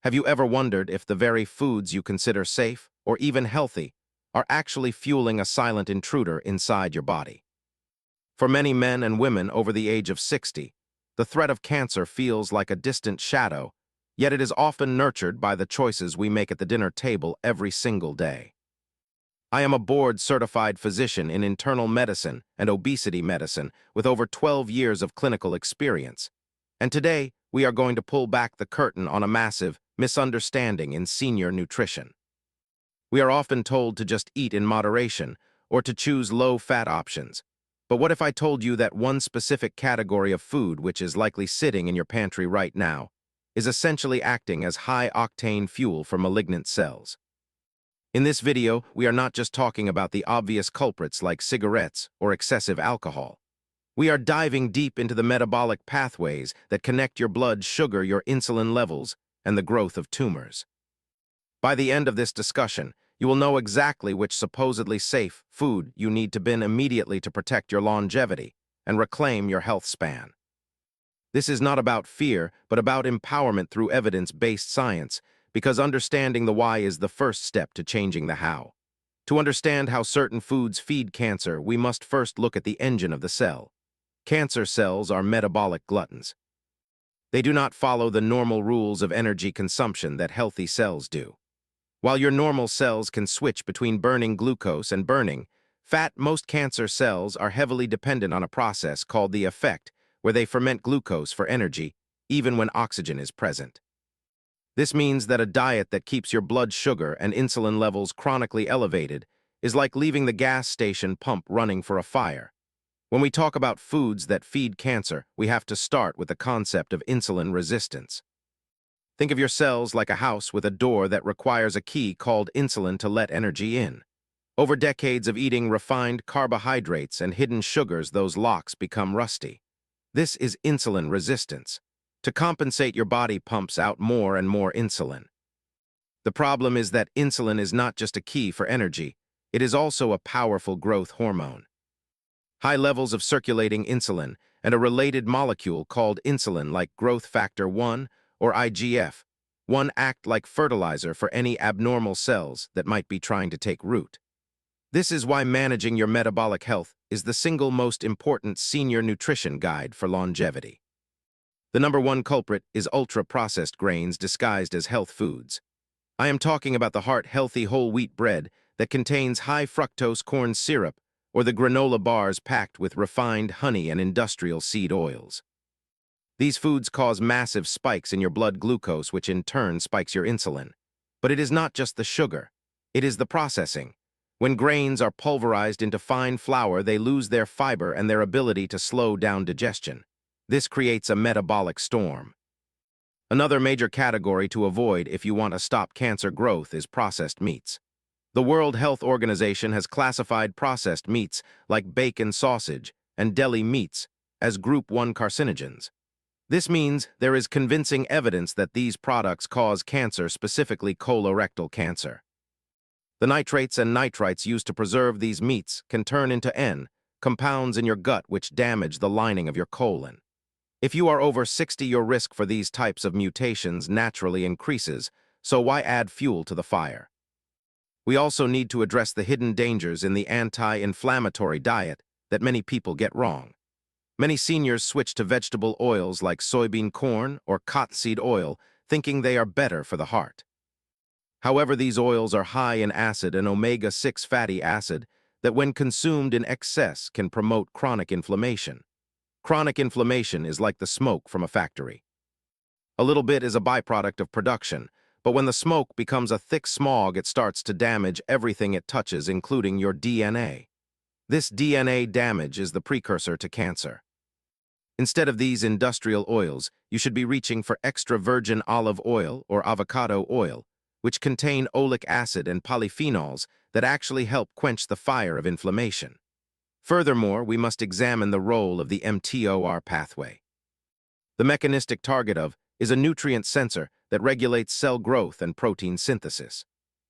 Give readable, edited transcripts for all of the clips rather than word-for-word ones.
Have you ever wondered if the very foods you consider safe or even healthy are actually fueling a silent intruder inside your body? For many men and women over the age of 60, the threat of cancer feels like a distant shadow, yet it is often nurtured by the choices we make at the dinner table every single day. I am a board-certified physician in internal medicine and obesity medicine with over 12 years of clinical experience, and today we are going to pull back the curtain on a massive misunderstanding in senior nutrition. We are often told to just eat in moderation or to choose low-fat options. But what if I told you that one specific category of food, which is likely sitting in your pantry right now, is essentially acting as high-octane fuel for malignant cells? In this video, we are not just talking about the obvious culprits like cigarettes or excessive alcohol. We are diving deep into the metabolic pathways that connect your blood sugar, your insulin levels, and the growth of tumors. By the end of this discussion, you will know exactly which supposedly safe food you need to bin immediately to protect your longevity and reclaim your health span. This is not about fear, but about empowerment through evidence-based science, because understanding the why is the first step to changing the how. To understand how certain foods feed cancer, we must first look at the engine of the cell. Cancer cells are metabolic gluttons. They do not follow the normal rules of energy consumption that healthy cells do. While your normal cells can switch between burning glucose and burning fat, most cancer cells are heavily dependent on a process called the effect, where they ferment glucose for energy, even when oxygen is present. This means that a diet that keeps your blood sugar and insulin levels chronically elevated is like leaving the gas station pump running for a fire. When we talk about foods that feed cancer, we have to start with the concept of insulin resistance. Think of your cells like a house with a door that requires a key called insulin to let energy in. Over decades of eating refined carbohydrates and hidden sugars, those locks become rusty. This is insulin resistance. To compensate, your body pumps out more and more insulin. The problem is that insulin is not just a key for energy, it is also a powerful growth hormone. High levels of circulating insulin and a related molecule called insulin, like growth factor 1 or IGF-1, act like fertilizer for any abnormal cells that might be trying to take root. This is why managing your metabolic health is the single most important senior nutrition guide for longevity. The number one culprit is ultra-processed grains disguised as health foods. I am talking about the heart-healthy whole wheat bread that contains high-fructose corn syrup or the granola bars packed with refined honey and industrial seed oils. These foods cause massive spikes in your blood glucose, which in turn spikes your insulin. But it is not just the sugar, it is the processing. When grains are pulverized into fine flour, they lose their fiber and their ability to slow down digestion. This creates a metabolic storm. Another major category to avoid if you want to stop cancer growth is processed meats. The World Health Organization has classified processed meats like bacon, sausage, and deli meats as Group 1 carcinogens. This means there is convincing evidence that these products cause cancer, specifically colorectal cancer. The nitrates and nitrites used to preserve these meats can turn into compounds in your gut which damage the lining of your colon. If you are over 60, your risk for these types of mutations naturally increases, so why add fuel to the fire? We also need to address the hidden dangers in the anti-inflammatory diet that many people get wrong. Many seniors switch to vegetable oils like soybean corn or cottonseed oil, thinking they are better for the heart. However, these oils are high in acid and omega-6 fatty acid that, when consumed in excess, can promote chronic inflammation. Chronic inflammation is like the smoke from a factory. A little bit is a byproduct of production, but when the smoke becomes a thick smog, it starts to damage everything it touches, including your DNA. This DNA damage is the precursor to cancer. Instead of these industrial oils, you should be reaching for extra virgin olive oil or avocado oil, which contain oleic acid and polyphenols that actually help quench the fire of inflammation. Furthermore, we must examine the role of the mTOR pathway. The mechanistic target is a nutrient sensor that regulates cell growth and protein synthesis.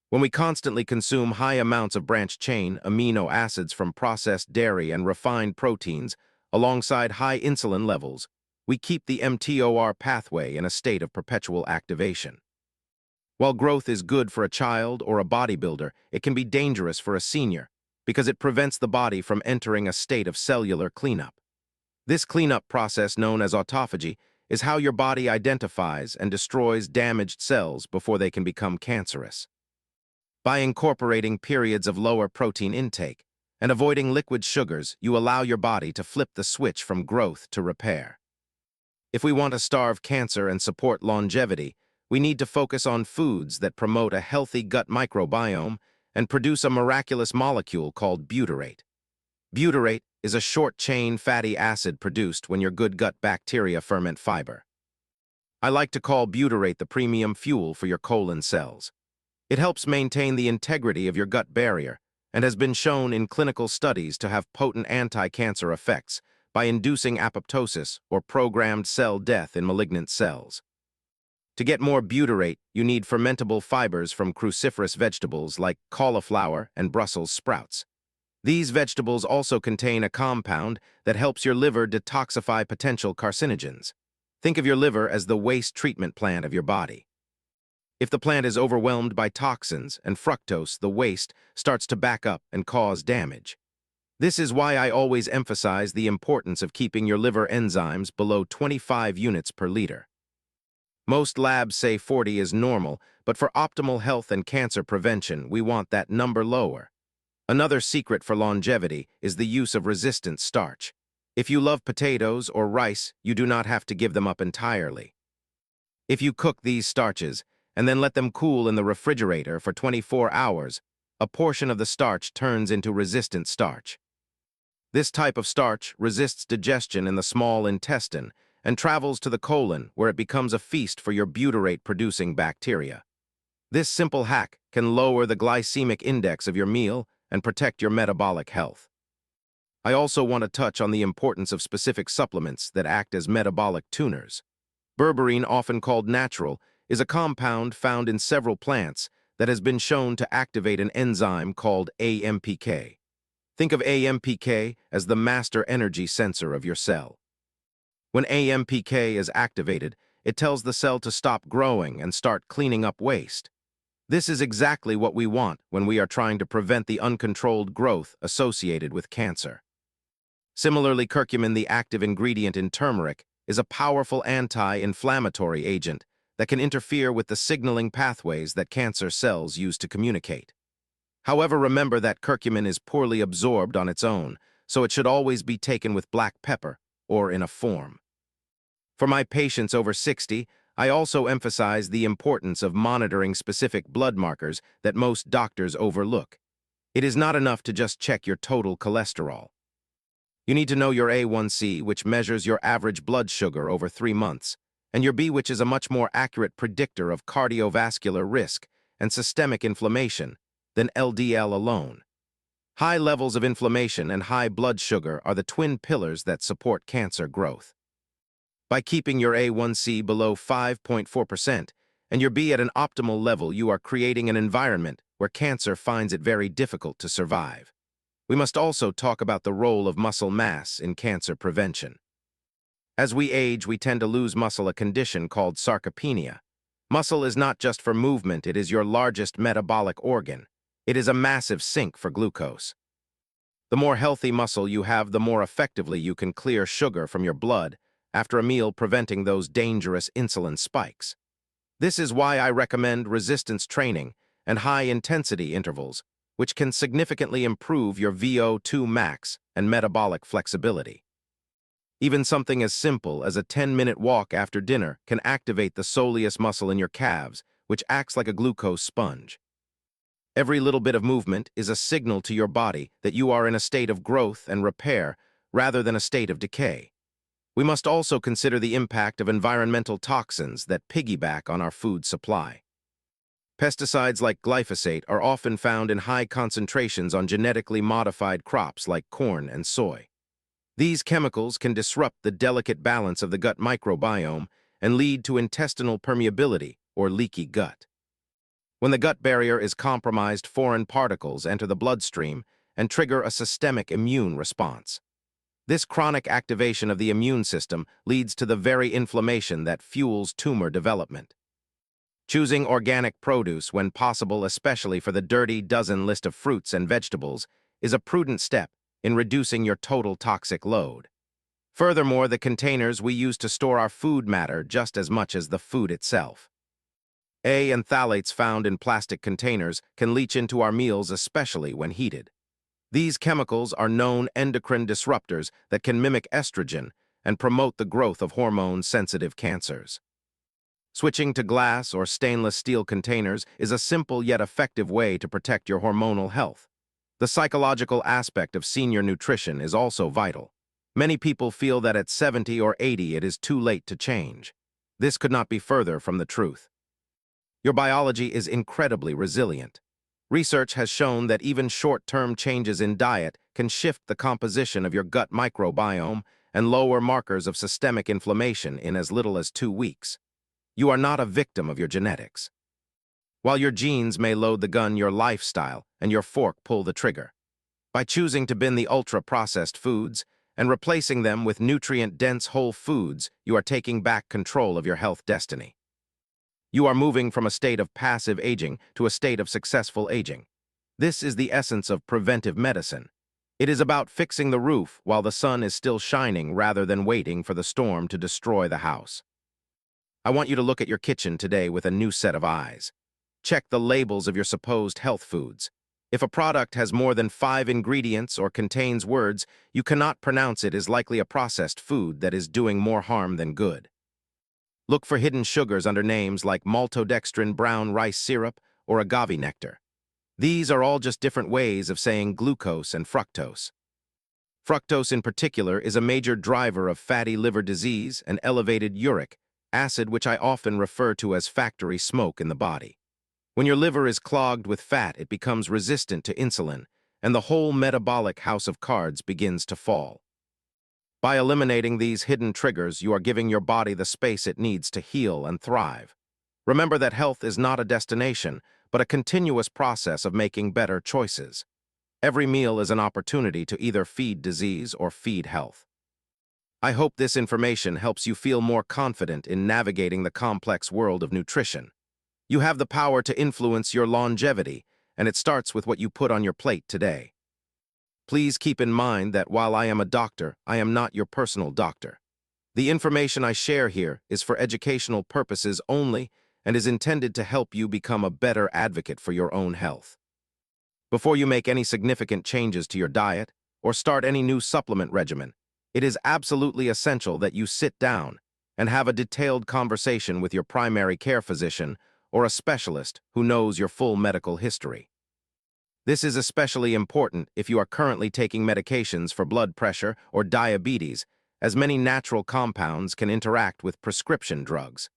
When we constantly consume high amounts of branched-chain amino acids from processed dairy and refined proteins alongside high insulin levels, we keep the mTOR pathway in a state of perpetual activation. While growth is good for a child or a bodybuilder, it can be dangerous for a senior because it prevents the body from entering a state of cellular cleanup. This cleanup process, known as autophagy, is how your body identifies and destroys damaged cells before they can become cancerous. By incorporating periods of lower protein intake and avoiding liquid sugars, you allow your body to flip the switch from growth to repair. If we want to starve cancer and support longevity, we need to focus on foods that promote a healthy gut microbiome and produce a miraculous molecule called butyrate. Butyrate is a short-chain fatty acid produced when your good gut bacteria ferment fiber. I like to call butyrate the premium fuel for your colon cells. It helps maintain the integrity of your gut barrier and has been shown in clinical studies to have potent anti-cancer effects by inducing apoptosis or programmed cell death in malignant cells. To get more butyrate, you need fermentable fibers from cruciferous vegetables like cauliflower and Brussels sprouts. These vegetables also contain a compound that helps your liver detoxify potential carcinogens. Think of your liver as the waste treatment plant of your body. If the plant is overwhelmed by toxins and fructose, the waste starts to back up and cause damage. This is why I always emphasize the importance of keeping your liver enzymes below 25 units per liter. Most labs say 40 is normal, but for optimal health and cancer prevention, we want that number lower. Another secret for longevity is the use of resistant starch. If you love potatoes or rice, you do not have to give them up entirely. If you cook these starches and then let them cool in the refrigerator for 24 hours, a portion of the starch turns into resistant starch. This type of starch resists digestion in the small intestine and travels to the colon, where it becomes a feast for your butyrate-producing bacteria. This simple hack can lower the glycemic index of your meal and protect your metabolic health. I also want to touch on the importance of specific supplements that act as metabolic tuners. Berberine, often called natural, is a compound found in several plants that has been shown to activate an enzyme called AMPK. Think of AMPK as the master energy sensor of your cell. When AMPK is activated, it tells the cell to stop growing and start cleaning up waste. This is exactly what we want when we are trying to prevent the uncontrolled growth associated with cancer. Similarly, curcumin, the active ingredient in turmeric, is a powerful anti-inflammatory agent that can interfere with the signaling pathways that cancer cells use to communicate. However, remember that curcumin is poorly absorbed on its own, so it should always be taken with black pepper or in a form. For my patients over 60, I also emphasize the importance of monitoring specific blood markers that most doctors overlook. It is not enough to just check your total cholesterol. You need to know your A1C, which measures your average blood sugar over 3 months, and your B, which is a much more accurate predictor of cardiovascular risk and systemic inflammation than LDL alone. High levels of inflammation and high blood sugar are the twin pillars that support cancer growth. By keeping your A1C below 5.4% and your B at an optimal level, you are creating an environment where cancer finds it very difficult to survive. We must also talk about the role of muscle mass in cancer prevention. As we age, we tend to lose muscle, a condition called sarcopenia. Muscle is not just for movement, it is your largest metabolic organ. It is a massive sink for glucose. The more healthy muscle you have, the more effectively you can clear sugar from your blood after a meal, preventing those dangerous insulin spikes. This is why I recommend resistance training and high-intensity intervals, which can significantly improve your VO2 max and metabolic flexibility. Even something as simple as a 10-minute walk after dinner can activate the soleus muscle in your calves, which acts like a glucose sponge. Every little bit of movement is a signal to your body that you are in a state of growth and repair rather than a state of decay. We must also consider the impact of environmental toxins that piggyback on our food supply. Pesticides like glyphosate are often found in high concentrations on genetically modified crops like corn and soy. These chemicals can disrupt the delicate balance of the gut microbiome and lead to intestinal permeability or leaky gut. When the gut barrier is compromised, foreign particles enter the bloodstream and trigger a systemic immune response. This chronic activation of the immune system leads to the very inflammation that fuels tumor development. Choosing organic produce when possible, especially for the dirty dozen list of fruits and vegetables, is a prudent step in reducing your total toxic load. Furthermore, the containers we use to store our food matter just as much as the food itself. And phthalates found in plastic containers can leach into our meals, especially when heated. These chemicals are known endocrine disruptors that can mimic estrogen and promote the growth of hormone-sensitive cancers. Switching to glass or stainless steel containers is a simple yet effective way to protect your hormonal health. The psychological aspect of senior nutrition is also vital. Many people feel that at 70 or 80 it is too late to change. This could not be further from the truth. Your biology is incredibly resilient. Research has shown that even short-term changes in diet can shift the composition of your gut microbiome and lower markers of systemic inflammation in as little as 2 weeks. You are not a victim of your genetics. While your genes may load the gun, your lifestyle and your fork pull the trigger. By choosing to bin the ultra-processed foods and replacing them with nutrient-dense whole foods, you are taking back control of your health destiny. You are moving from a state of passive aging to a state of successful aging. This is the essence of preventive medicine. It is about fixing the roof while the sun is still shining rather than waiting for the storm to destroy the house. I want you to look at your kitchen today with a new set of eyes. Check the labels of your supposed health foods. If a product has more than 5 ingredients or contains words you cannot pronounce, it is likely a processed food that is doing more harm than good. Look for hidden sugars under names like maltodextrin brown rice syrup or agave nectar. These are all just different ways of saying glucose and fructose. Fructose in particular is a major driver of fatty liver disease and elevated uric acid, which I often refer to as factory smoke in the body. When your liver is clogged with fat, it becomes resistant to insulin, and the whole metabolic house of cards begins to fall. By eliminating these hidden triggers, you are giving your body the space it needs to heal and thrive. Remember that health is not a destination, but a continuous process of making better choices. Every meal is an opportunity to either feed disease or feed health. I hope this information helps you feel more confident in navigating the complex world of nutrition. You have the power to influence your longevity, and it starts with what you put on your plate today. Please keep in mind that while I am a doctor, I am not your personal doctor. The information I share here is for educational purposes only and is intended to help you become a better advocate for your own health. Before you make any significant changes to your diet or start any new supplement regimen, it is absolutely essential that you sit down and have a detailed conversation with your primary care physician or a specialist who knows your full medical history. This is especially important if you are currently taking medications for blood pressure or diabetes, as many natural compounds can interact with prescription drugs.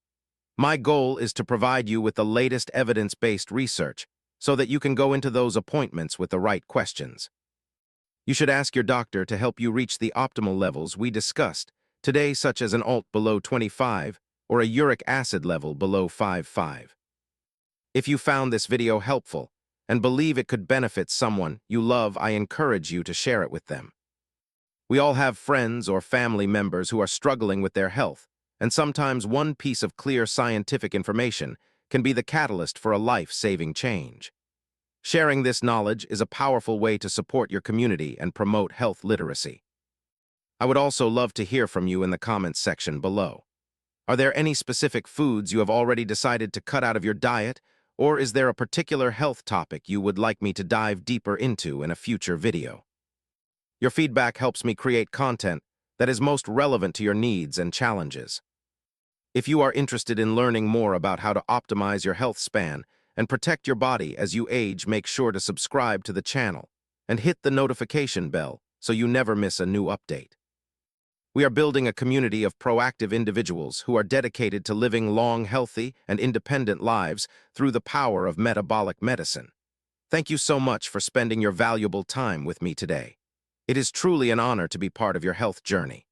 My goal is to provide you with the latest evidence-based research so that you can go into those appointments with the right questions. You should ask your doctor to help you reach the optimal levels we discussed today, such as an ALT below 25 or a uric acid level below 5.5. If you found this video helpful and believe it could benefit someone you love, I encourage you to share it with them. We all have friends or family members who are struggling with their health, and sometimes one piece of clear scientific information can be the catalyst for a life-saving change. Sharing this knowledge is a powerful way to support your community and promote health literacy. I would also love to hear from you in the comments section below. Are there any specific foods you have already decided to cut out of your diet, or is there a particular health topic you would like me to dive deeper into in a future video? Your feedback helps me create content that is most relevant to your needs and challenges. If you are interested in learning more about how to optimize your health span and protect your body as you age, make sure to subscribe to the channel and hit the notification bell so you never miss a new update. We are building a community of proactive individuals who are dedicated to living long, healthy, and independent lives through the power of metabolic medicine. Thank you so much for spending your valuable time with me today. It is truly an honor to be part of your health journey.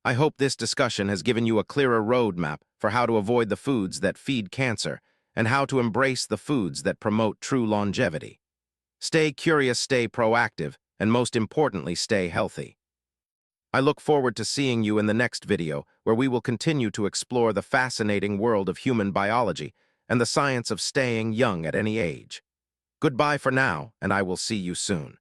I hope this discussion has given you a clearer roadmap for how to avoid the foods that feed cancer and how to embrace the foods that promote true longevity. Stay curious, stay proactive, and most importantly, stay healthy. I look forward to seeing you in the next video, where we will continue to explore the fascinating world of human biology and the science of staying young at any age. Goodbye for now, and I will see you soon.